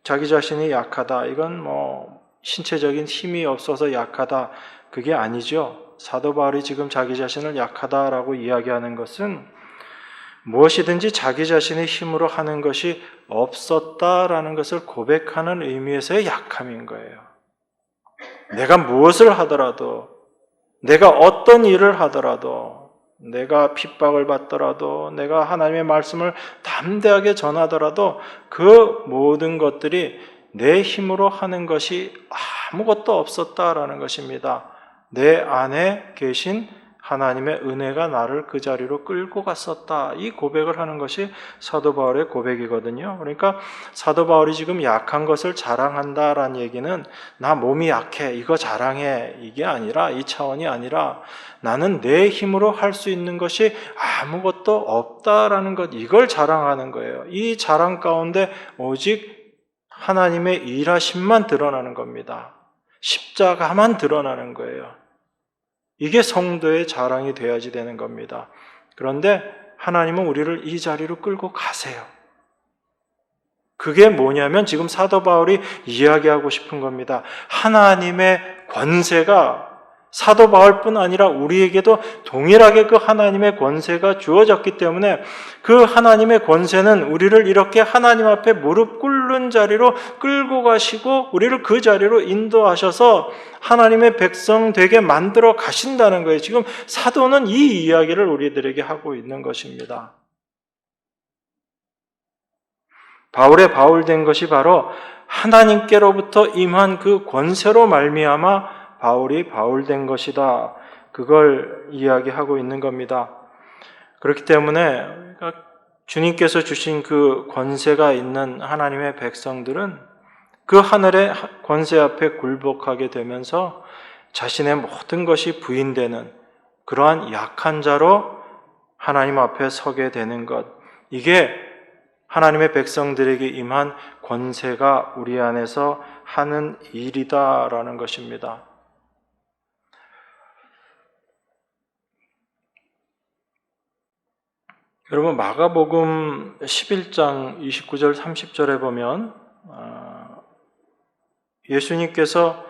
자기 자신이 약하다, 이건 신체적인 힘이 없어서 약하다, 그게 아니죠. 사도 바울이 지금 자기 자신을 약하다라고 이야기하는 것은 무엇이든지 자기 자신의 힘으로 하는 것이 없었다라는 것을 고백하는 의미에서의 약함인 거예요. 내가 무엇을 하더라도, 내가 어떤 일을 하더라도, 내가 핍박을 받더라도, 내가 하나님의 말씀을 담대하게 전하더라도 그 모든 것들이 내 힘으로 하는 것이 아무것도 없었다라는 것입니다. 내 안에 계신 하나님의 은혜가 나를 그 자리로 끌고 갔었다. 이 고백을 하는 것이 사도 바울의 고백이거든요. 그러니까 사도 바울이 지금 약한 것을 자랑한다라는 얘기는 나 몸이 약해, 이거 자랑해, 이게 아니라, 이 차원이 아니라 나는 내 힘으로 할 수 있는 것이 아무것도 없다라는 것, 이걸 자랑하는 거예요. 이 자랑 가운데 오직 하나님의 일하심만 드러나는 겁니다. 십자가만 드러나는 거예요. 이게 성도의 자랑이 되어야지 되는 겁니다. 그런데 하나님은 우리를 이 자리로 끌고 가세요. 그게 뭐냐면 지금 사도 바울이 이야기하고 싶은 겁니다. 하나님의 권세가 사도 바울뿐 아니라 우리에게도 동일하게 그 하나님의 권세가 주어졌기 때문에 그 하나님의 권세는 우리를 이렇게 하나님 앞에 무릎 꿇는 자리로 끌고 가시고 우리를 그 자리로 인도하셔서 하나님의 백성 되게 만들어 가신다는 거예요. 지금 사도는 이 이야기를 우리들에게 하고 있는 것입니다. 바울의 바울된 것이 바로 하나님께로부터 임한 그 권세로 말미암아 바울이 바울된 것이다. 그걸 이야기하고 있는 겁니다. 그렇기 때문에 주님께서 주신 그 권세가 있는 하나님의 백성들은 그 하늘의 권세 앞에 굴복하게 되면서 자신의 모든 것이 부인되는 그러한 약한 자로 하나님 앞에 서게 되는 것. 이게 하나님의 백성들에게 임한 권세가 우리 안에서 하는 일이다라는 것입니다. 여러분 마가복음 11장 29절 30절에 보면 예수님께서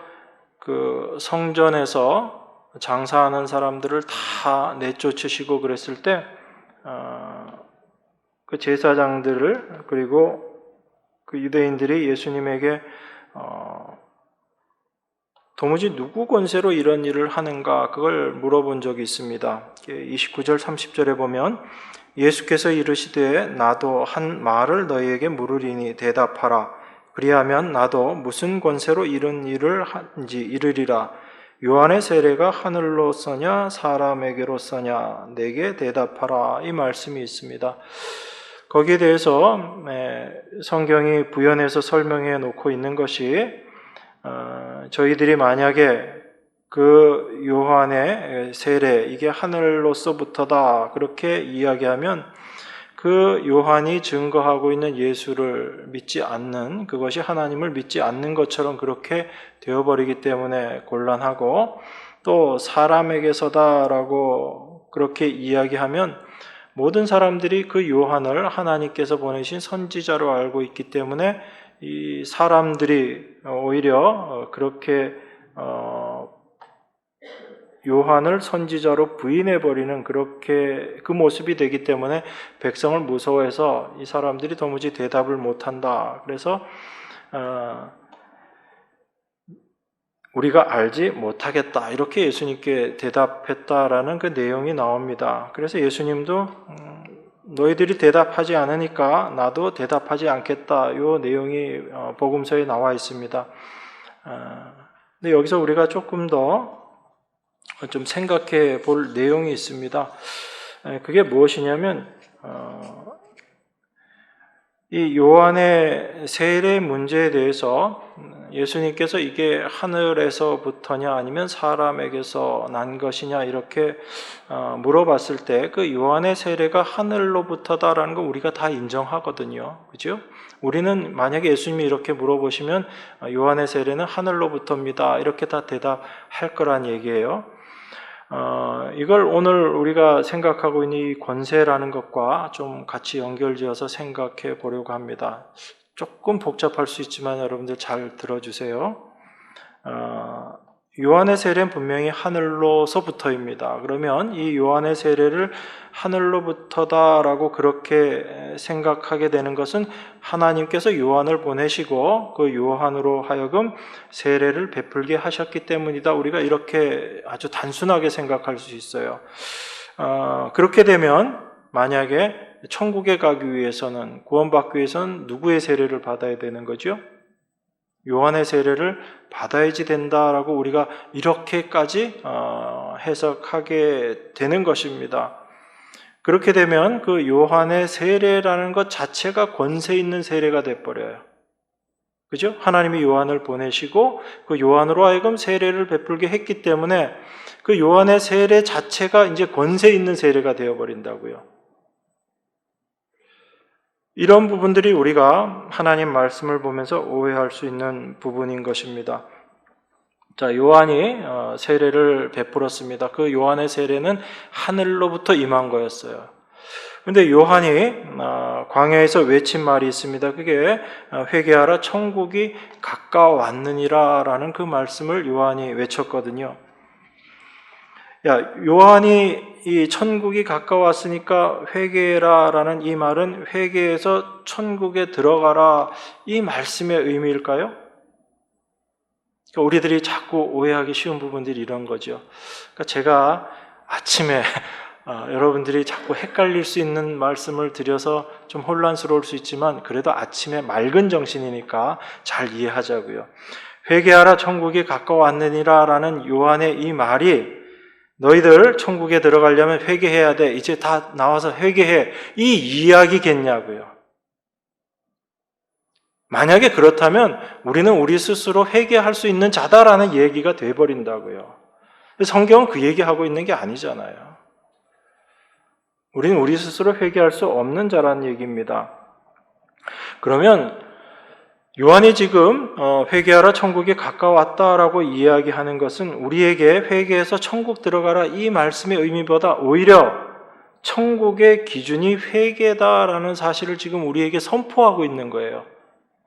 그 성전에서 장사하는 사람들을 다 내쫓으시고 그랬을 때 그 제사장들을 그리고 그 유대인들이 예수님에게 도무지 누구 권세로 이런 일을 하는가 그걸 물어본 적이 있습니다. 29절 30절에 보면 예수께서 이르시되 나도 한 말을 너희에게 물으리니 대답하라. 그리하면 나도 무슨 권세로 이런 일을 한지 이르리라. 요한의 세례가 하늘로서냐 사람에게로서냐 내게 대답하라. 이 말씀이 있습니다. 거기에 대해서 성경이 부연해서 설명해 놓고 있는 것이 저희들이 만약에 그 요한의 세례 이게 하늘로서부터다 그렇게 이야기하면 그 요한이 증거하고 있는 예수를 믿지 않는 그것이 하나님을 믿지 않는 것처럼 그렇게 되어버리기 때문에 곤란하고 또 사람에게서다라고 그렇게 이야기하면 모든 사람들이 그 요한을 하나님께서 보내신 선지자로 알고 있기 때문에 이 사람들이 오히려 그렇게 요한을 선지자로 부인해버리는 그렇게 그 모습이 되기 때문에 백성을 무서워해서 이 사람들이 도무지 대답을 못한다. 그래서 우리가 알지 못하겠다 이렇게 예수님께 대답했다라는 그 내용이 나옵니다. 그래서 예수님도 너희들이 대답하지 않으니까 나도 대답하지 않겠다 이 내용이 복음서에 나와 있습니다. 근데 여기서 우리가 조금 더 좀 생각해 볼 내용이 있습니다. 그게 무엇이냐면 이 요한의 세례 문제에 대해서 예수님께서 이게 하늘에서부터냐 아니면 사람에게서 난 것이냐 이렇게 물어봤을 때 그 요한의 세례가 하늘로부터다라는 거 우리가 다 인정하거든요. 그죠? 우리는 만약에 예수님이 이렇게 물어보시면 요한의 세례는 하늘로부터입니다. 이렇게 다 대답할 거란 얘기예요. 이걸 오늘 우리가 생각하고 있는 이 권세라는 것과 좀 같이 연결지어서 생각해 보려고 합니다. 조금 복잡할 수 있지만 여러분들 잘 들어주세요. 요한의 세례는 분명히 하늘로서부터입니다. 그러면 이 요한의 세례를 하늘로부터다라고 그렇게 생각하게 되는 것은 하나님께서 요한을 보내시고 그 요한으로 하여금 세례를 베풀게 하셨기 때문이다. 우리가 이렇게 아주 단순하게 생각할 수 있어요. 그렇게 되면 만약에 천국에 가기 위해서는 구원받기 위해서는 누구의 세례를 받아야 되는 거죠? 요한의 세례를 받아야지 된다라고 우리가 이렇게까지 해석하게 되는 것입니다. 그렇게 되면 그 요한의 세례라는 것 자체가 권세 있는 세례가 돼버려요. 그죠? 하나님이 요한을 보내시고 그 요한으로 하여금 세례를 베풀게 했기 때문에 그 요한의 세례 자체가 이제 권세 있는 세례가 되어버린다고요. 이런 부분들이 우리가 하나님 말씀을 보면서 오해할 수 있는 부분인 것입니다. 자, 요한이 세례를 베풀었습니다. 그 요한의 세례는 하늘로부터 임한 거였어요. 근데 요한이 광야에서 외친 말이 있습니다. 그게 회개하라 천국이 가까웠느니라 라는 그 말씀을 요한이 외쳤거든요. 요한이 이 천국이 가까웠으니까 회개해라 라는 이 말은 회개해서 천국에 들어가라 이 말씀의 의미일까요? 우리들이 자꾸 오해하기 쉬운 부분들이 이런 거죠. 그러니까 제가 아침에 여러분들이 자꾸 헷갈릴 수 있는 말씀을 드려서 좀 혼란스러울 수 있지만 그래도 아침에 맑은 정신이니까 잘 이해하자고요. 회개하라 천국이 가까웠느니라 라는 요한의 이 말이 너희들 천국에 들어가려면 회개해야 돼. 이제 다 나와서 회개해. 이 이야기겠냐고요. 만약에 그렇다면 우리는 우리 스스로 회개할 수 있는 자다라는 얘기가 돼버린다고요. 성경은 그 얘기하고 있는 게 아니잖아요. 우리는 우리 스스로 회개할 수 없는 자라는 얘기입니다. 그러면 요한이 지금 회개하라 천국이 가까웠다라고 이야기하는 것은 우리에게 회개해서 천국 들어가라 이 말씀의 의미보다 오히려 천국의 기준이 회개다라는 사실을 지금 우리에게 선포하고 있는 거예요.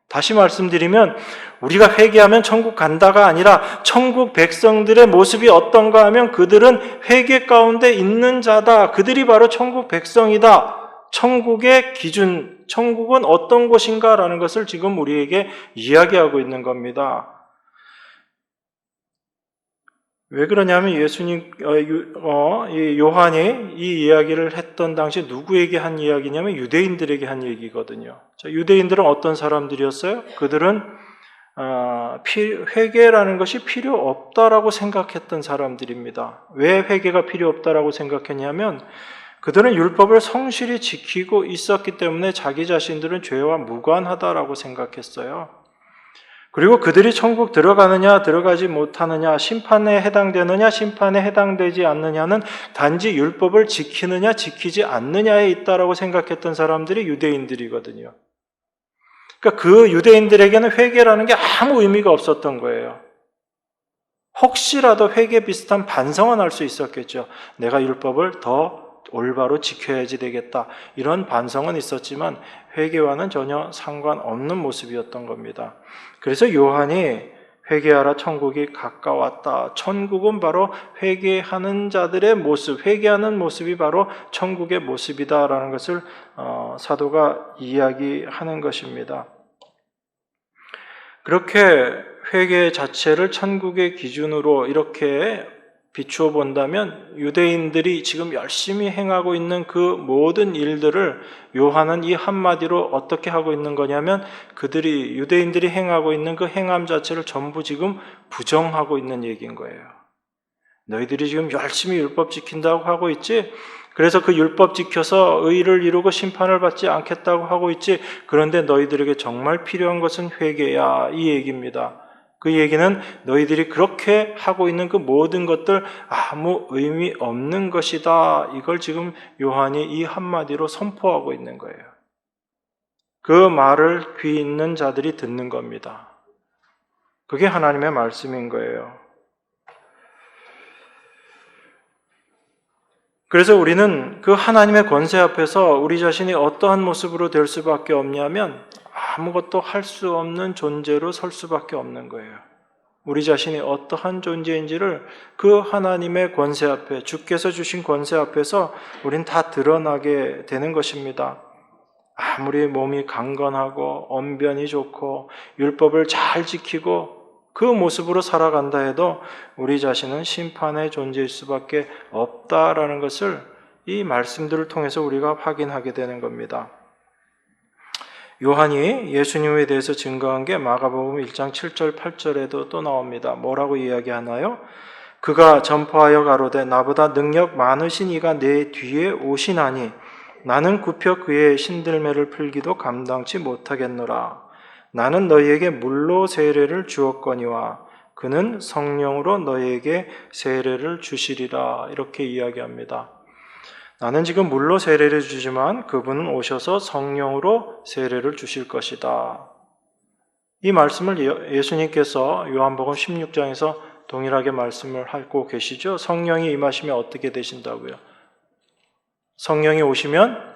다시 말씀드리면 우리가 회개하면 천국 간다가 아니라 천국 백성들의 모습이 어떤가 하면 그들은 회개 가운데 있는 자다. 그들이 바로 천국 백성이다. 천국의 기준, 천국은 어떤 곳인가 라는 것을 지금 우리에게 이야기하고 있는 겁니다. 왜 그러냐면 요한이 이 이야기를 했던 당시 누구에게 한 이야기냐면 유대인들에게 한 얘기거든요. 자, 유대인들은 어떤 사람들이었어요? 그들은 회개라는 것이 필요 없다라고 생각했던 사람들입니다. 왜 회개가 필요 없다라고 생각했냐면 그들은 율법을 성실히 지키고 있었기 때문에 자기 자신들은 죄와 무관하다라고 생각했어요. 그리고 그들이 천국 들어가느냐 들어가지 못하느냐, 심판에 해당되느냐 심판에 해당되지 않느냐는 단지 율법을 지키느냐 지키지 않느냐에 있다라고 생각했던 사람들이 유대인들이거든요. 그러니까 그 유대인들에게는 회개라는 게 아무 의미가 없었던 거예요. 혹시라도 회개 비슷한 반성은 할 수 있었겠죠. 내가 율법을 더 올바로 지켜야지 되겠다. 이런 반성은 있었지만 회개와는 전혀 상관없는 모습이었던 겁니다. 그래서 요한이 회개하라 천국이 가까웠다. 천국은 바로 회개하는 자들의 모습, 회개하는 모습이 바로 천국의 모습이다라는 것을 사도가 이야기하는 것입니다. 그렇게 회개 자체를 천국의 기준으로 이렇게 비추어 본다면 유대인들이 지금 열심히 행하고 있는 그 모든 일들을 요한은 이 한마디로 어떻게 하고 있는 거냐면 유대인들이 행하고 있는 그 행함 자체를 전부 지금 부정하고 있는 얘기인 거예요. 너희들이 지금 열심히 율법 지킨다고 하고 있지? 그래서 그 율법 지켜서 의를 이루고 심판을 받지 않겠다고 하고 있지? 그런데 너희들에게 정말 필요한 것은 회개야, 이 얘기입니다. 그 얘기는 너희들이 그렇게 하고 있는 그 모든 것들 아무 의미 없는 것이다. 이걸 지금 요한이 이 한마디로 선포하고 있는 거예요. 그 말을 귀 있는 자들이 듣는 겁니다. 그게 하나님의 말씀인 거예요. 그래서 우리는 그 하나님의 권세 앞에서 우리 자신이 어떠한 모습으로 될 수밖에 없냐면 아무것도 할 수 없는 존재로 설 수밖에 없는 거예요. 우리 자신이 어떠한 존재인지를 그 하나님의 권세 앞에, 주께서 주신 권세 앞에서 우린 다 드러나게 되는 것입니다. 아무리 몸이 강건하고 언변이 좋고 율법을 잘 지키고 그 모습으로 살아간다 해도 우리 자신은 심판의 존재일 수밖에 없다라는 것을 이 말씀들을 통해서 우리가 확인하게 되는 겁니다. 요한이 예수님에 대해서 증거한 게 마가복음 1장 7절 8절에도 또 나옵니다. 뭐라고 이야기하나요? 그가 전파하여 가로되 나보다 능력 많으신 이가 내 뒤에 오시나니 나는 굽혀 그의 신들매를 풀기도 감당치 못하겠노라. 나는 너희에게 물로 세례를 주었거니와 그는 성령으로 너희에게 세례를 주시리라. 이렇게 이야기합니다. 나는 지금 물로 세례를 주지만 그분은 오셔서 성령으로 세례를 주실 것이다. 이 말씀을 예수님께서 요한복음 16장에서 동일하게 말씀을 하고 계시죠. 성령이 임하시면 어떻게 되신다고요? 성령이 오시면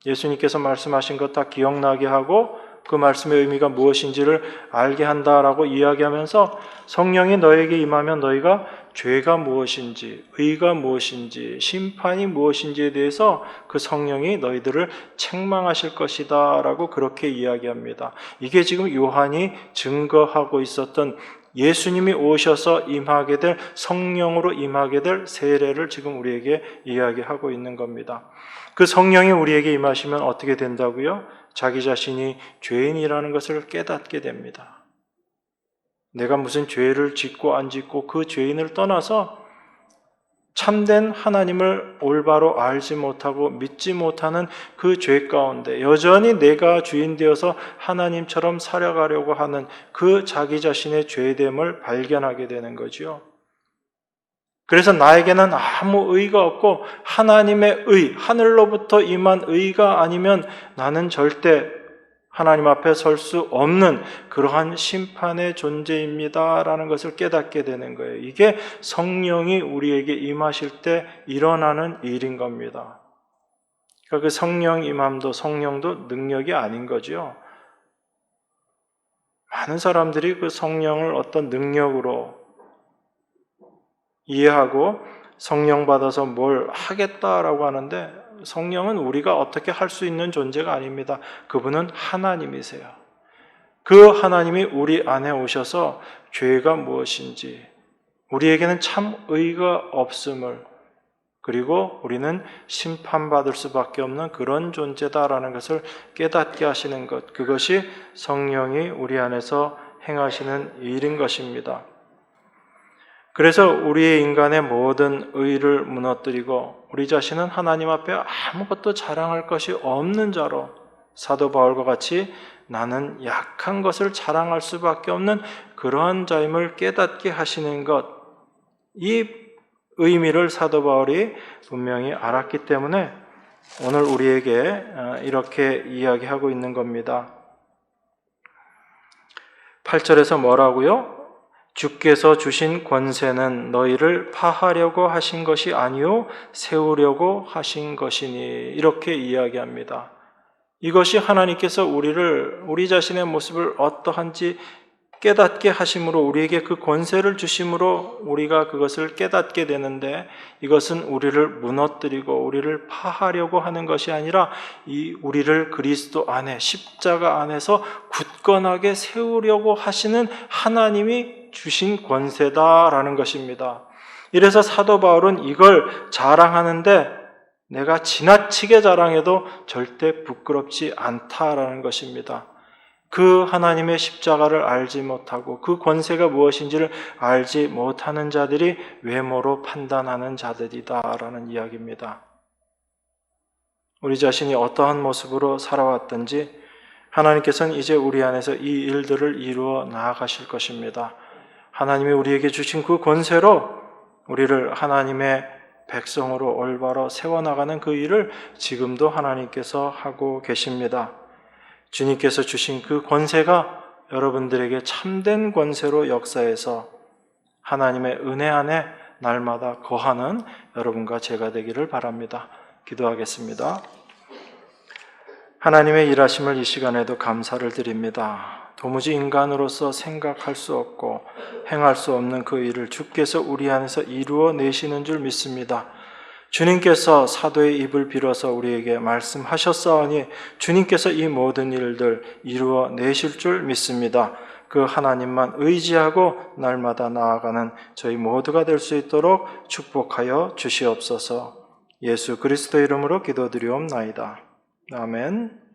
예수님께서 말씀하신 것 다 기억나게 하고 그 말씀의 의미가 무엇인지를 알게 한다라고 이야기하면서 성령이 너에게 임하면 너희가 죄가 무엇인지, 의가 무엇인지, 심판이 무엇인지에 대해서 그 성령이 너희들을 책망하실 것이다 라고 그렇게 이야기합니다. 이게 지금 요한이 증거하고 있었던 예수님이 오셔서 임하게 될, 성령으로 임하게 될 세례를 지금 우리에게 이야기하고 있는 겁니다. 그 성령이 우리에게 임하시면 어떻게 된다고요? 자기 자신이 죄인이라는 것을 깨닫게 됩니다. 내가 무슨 죄를 짓고 안 짓고 그 죄인을 떠나서 참된 하나님을 올바로 알지 못하고 믿지 못하는 그 죄 가운데 여전히 내가 주인 되어서 하나님처럼 살아가려고 하는 그 자기 자신의 죄됨을 발견하게 되는 거지요. 그래서 나에게는 아무 의가 없고 하나님의 의, 하늘로부터 임한 의가 아니면 나는 절대 하나님 앞에 설 수 없는 그러한 심판의 존재입니다라는 것을 깨닫게 되는 거예요. 이게 성령이 우리에게 임하실 때 일어나는 일인 겁니다. 그러니까 그 성령 임함도 성령도 능력이 아닌 거죠. 많은 사람들이 그 성령을 어떤 능력으로 이해하고 성령 받아서 뭘 하겠다라고 하는데 성령은 우리가 어떻게 할 수 있는 존재가 아닙니다. 그분은 하나님이세요. 그 하나님이 우리 안에 오셔서 죄가 무엇인지, 우리에게는 참 의가 없음을, 그리고 우리는 심판받을 수밖에 없는 그런 존재다라는 것을 깨닫게 하시는 것, 그것이 성령이 우리 안에서 행하시는 일인 것입니다. 그래서 우리의 인간의 모든 의를 무너뜨리고 우리 자신은 하나님 앞에 아무것도 자랑할 것이 없는 자로 사도 바울과 같이 나는 약한 것을 자랑할 수밖에 없는 그러한 자임을 깨닫게 하시는 것, 이 의미를 사도 바울이 분명히 알았기 때문에 오늘 우리에게 이렇게 이야기하고 있는 겁니다. 8절에서 뭐라고요? 주께서 주신 권세는 너희를 파하려고 하신 것이 아니요 세우려고 하신 것이니, 이렇게 이야기합니다. 이것이 하나님께서 우리 자신의 모습을 어떠한지 깨닫게 하심으로, 우리에게 그 권세를 주심으로 우리가 그것을 깨닫게 되는데, 이것은 우리를 무너뜨리고 우리를 파하려고 하는 것이 아니라 우리를 그리스도 안에, 십자가 안에서 굳건하게 세우려고 하시는 하나님이 주신 권세다라는 것입니다. 이래서 사도 바울은 이걸 자랑하는데 내가 지나치게 자랑해도 절대 부끄럽지 않다라는 것입니다. 그 하나님의 십자가를 알지 못하고 그 권세가 무엇인지를 알지 못하는 자들이 외모로 판단하는 자들이다라는 이야기입니다. 우리 자신이 어떠한 모습으로 살아왔든지 하나님께서는 이제 우리 안에서 이 일들을 이루어 나아가실 것입니다. 하나님이 우리에게 주신 그 권세로 우리를 하나님의 백성으로 올바로 세워나가는 그 일을 지금도 하나님께서 하고 계십니다. 주님께서 주신 그 권세가 여러분들에게 참된 권세로 역사해서 하나님의 은혜 안에 날마다 거하는 여러분과 제가 되기를 바랍니다. 기도하겠습니다. 하나님의 일하심을 이 시간에도 감사를 드립니다. 도무지 인간으로서 생각할 수 없고 행할 수 없는 그 일을 주께서 우리 안에서 이루어 내시는 줄 믿습니다. 주님께서 사도의 입을 빌어서 우리에게 말씀하셨사오니 주님께서 이 모든 일들 이루어 내실 줄 믿습니다. 그 하나님만 의지하고 날마다 나아가는 저희 모두가 될 수 있도록 축복하여 주시옵소서. 예수 그리스도 이름으로 기도드리옵나이다. 아멘.